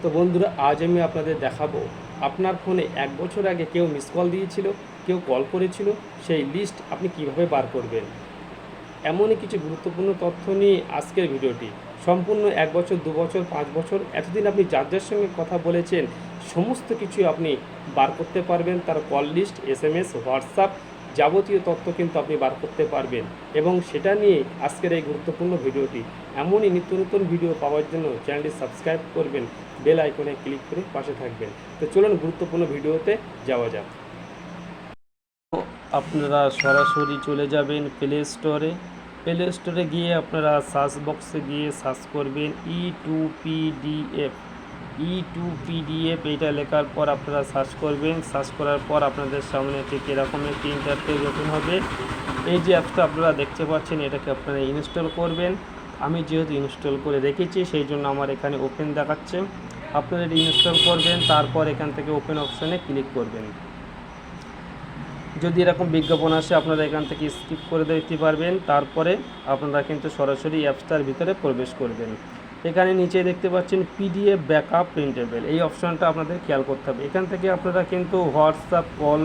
তো বন্ধুরা, আজ আমি আপনাদের দেখাবো আপনার ফোনে 1 বছর আগে কেউ মিস কল দিয়েছিল, কেউ কল করেছিল, সেই লিস্ট আপনি কিভাবে বার করবেন। এমনই কিছু গুরুত্বপূর্ণ তথ্য নিয়ে আজকের ভিডিওটি। সম্পূর্ণ 1 বছর, 2 বছর, 5 বছর, এতদিন আপনি যার যার সঙ্গে কথা বলেছেন সমস্ত কিছু আপনি বার করতে পারবেন। তার কল লিস্ট, SMS, হোয়াটসঅ্যাপ যাবতীয় তথ্য কিন্তু আপনি বার করতে পারবেন। এবং সেটা নিয়ে আজকের এই গুরুত্বপূর্ণ ভিডিওটি। এমনই নিত্য নতুন ভিডিও পাওয়ার জন্য চ্যানেলটি সাবস্ক্রাইব করবেন, বেল আইকনে ক্লিক করে পাশে থাকবেন। তো চলুন গুরুত্বপূর্ণ ভিডিওতে যাওয়া যাক। আপনারা সরাসরি চলে যাবেন প্লে স্টোরে গিয়ে আপনারা সার্চ বক্সে গিয়ে সার্চ করবেন ই2পিডিএফ এইটা লেখার পর আপনারা সার্চ করবেন। সার্চ করার পর আপনাদের সামনে ঠিক এরকম একটি ইন্টারফেস ওপেন হবে। এই যে অ্যাপটা আপনারা দেখতে পাচ্ছেন, এটাকে আপনারা ইনস্টল করবেন। আমি যেহেতু ইনস্টল করে রেখেছি সেই জন্য আমার এখানে ওপেন দেখাচ্ছে। আপনারা এটা ইনস্টল করবেন, তারপর এখান থেকে ওপেন অপশানে ক্লিক করবেন। যদি এরকম বিজ্ঞাপন আসে আপনারা এখান থেকে স্কিপ করে দিতে পারবেন। তারপরে আপনারা কিন্তু সরাসরি অ্যাপসটার ভিতরে প্রবেশ করবেন। এখানে নিচে দেখতে পাচ্ছেন PDF ব্যাকআপ প্রিন্টেবল, এই অপশানটা আপনাদের খেয়াল করতে হবে। এখান থেকে আপনারা কিন্তু হোয়াটসঅ্যাপ কল,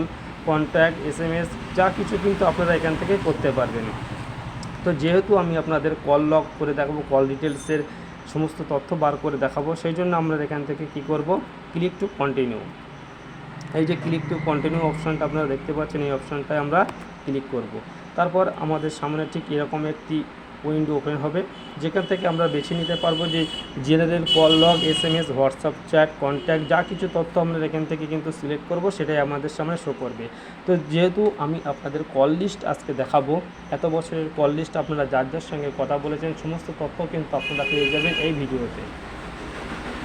কন্ট্যাক্ট, SMS যা কিছু কিন্তু আপনারা এখান থেকে করতে পারবেন। তো যেহেতু আমি আপনাদের কল লগ করে দেখাবো, কল ডিটেলসের সমস্ত তথ্য বার করে দেখাবো, সেই জন্য আমরা এখান থেকে কি করব, ক্লিক টু কন্টিনিউ। এই যে ক্লিক টু কন্টিনিউ অপশানটা আপনারা দেখতে পাচ্ছেন, এই অপশানটায় আমরা ক্লিক করব। তারপর আমাদের সামনে ঠিক এরকম একটি উইন্ডো ওপেন হবে, যেখান থেকে আমরা বেছে নিতে পারবো যে general call log, SMS, WhatsApp chat, contact যা কিছু তথ্য আমরা এখান থেকে কিন্তু সিলেক্ট করব, সেটাই আমাদের সামনে শো করবে। তো যেহেতু আমি আপনাদের কল লিস্ট আজকে দেখাবো, এত বছরের কল লিস্ট আপনারা যার যার সঙ্গে কথা বলেছেন সমস্ত তথ্য কিন্তু আপনারা পেয়ে যাবেন এই ভিডিওতে।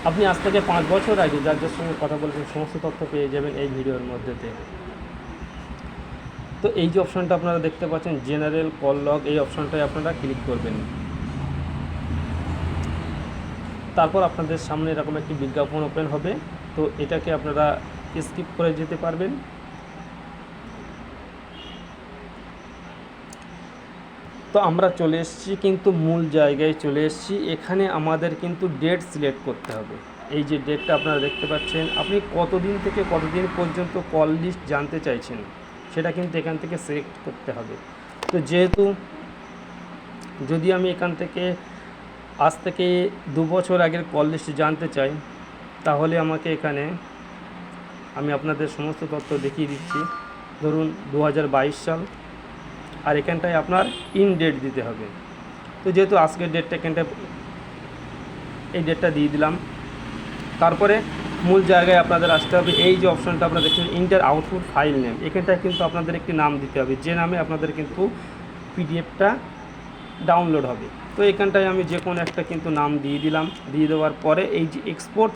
আপনি আজ থেকে 5 বছর আগে যার যার সঙ্গে কথা বলছেন সমস্ত তথ্য পেয়ে যাবেন এই ভিডিওর মধ্যেতে। তো এই যে অপশানটা আপনারা দেখতে পাচ্ছেন জেনারেল কল লগ, এই অপশানটায় আপনারা ক্লিক করবেন। তারপর আপনাদের সামনে এরকম একটি বিজ্ঞাপন ওপেন হবে, তো এটাকে আপনারা স্কিপ করে যেতে পারবেন। তো আমরা চলে এসেছি কিন্তু মূল জায়গায় চলে এসেছি। এখানে আমাদের কিন্তু ডেট সিলেক্ট করতে হবে। এই যে ডেটটা আপনারা দেখতে পাচ্ছেন, আপনি কতদিন থেকে কতদিন পর্যন্ত কল লিস্ট জানতে চাইছেন সেটা কিন্তু এখান থেকে সিলেক্ট করতে হবে। তো যেহেতু যদি আমি এখান থেকে আজ থেকে 2 বছর আগের কল লিস্ট জানতে চাই, তাহলে আমাকে এখানে আমি আপনাদের সমস্ত তথ্য দেখিয়ে দিচ্ছি। ধরুন 2022 সাল, আর এখানটায় আপনার ইন ডেট দিতে হবে। তো যেহেতু আজকের ডেটটা এখানটায় এই ডেটটা দিয়ে দিলাম। তারপরে মূল জায়গায় আপনাদের আসতে হবে। এই যে অপশানটা আপনারা দেখছেন ইন্টার আউটপুট ফাইল নেম, এখানটায় কিন্তু আপনাদের একটি নাম দিতে হবে, যে নামে আপনাদের কিন্তু পিডিএফটা ডাউনলোড হবে। তো এখানটায় আমি যে কোনো একটা কিন্তু নাম দিয়ে দিলাম। দিয়ে দেওয়ার পরে এই যে এক্সপোর্ট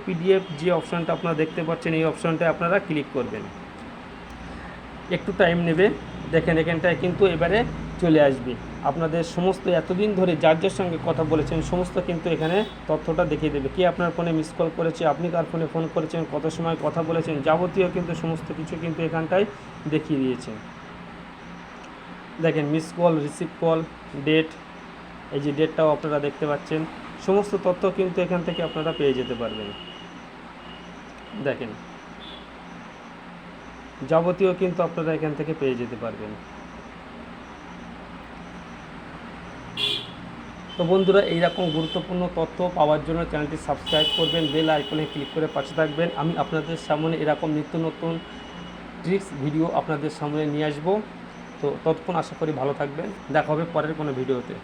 পিডিএফ যে অপশানটা আপনারা দেখতে পাচ্ছেন, এই অপশানটায় আপনারা ক্লিক করবেন। একটু টাইম নেবে, দেখেন এখানটায় কিন্তু এবারে চলে আসবে। আপনাদের সমস্ত এতদিন ধরে যার যার সঙ্গে কথা বলেছেন সমস্ত কিন্তু এখানে তথ্যটা দেখিয়ে দেবে। কে আপনার ফোনে মিস কল করেছে, আপনি কার ফোনে ফোন করেছেন, কত সময় কথা বলেছেন, যাবতীয় কিন্তু সমস্ত কিছু কিন্তু এখানটায় দেখিয়ে দিয়েছে। দেখেন miss call, receive call, date, এই যে ডেটটাও আপনারা দেখতে পাচ্ছেন। সমস্ত তথ্য কিন্তু এখান থেকে আপনারা পেয়ে যেতে পারবেন। দেখেন যাবতীয় কিন্তু আপনারা এখান থেকে পেয়ে যেতে পারবেন। তো বন্ধুরা, এইরকম গুরুত্বপূর্ণ তথ্য পাওয়ার জন্য চ্যানেলটি সাবস্ক্রাইব করবেন, বেল আইকনে ক্লিক করে পাশে থাকবেন। আমি আপনাদের সামনে এরকম নিত্য নতুন ট্রিক্স ভিডিও আপনাদের সামনে নিয়ে আসবো। তো ততক্ষণ আশা করি ভালো থাকবেন। দেখা হবে পরের কোনো ভিডিওতে।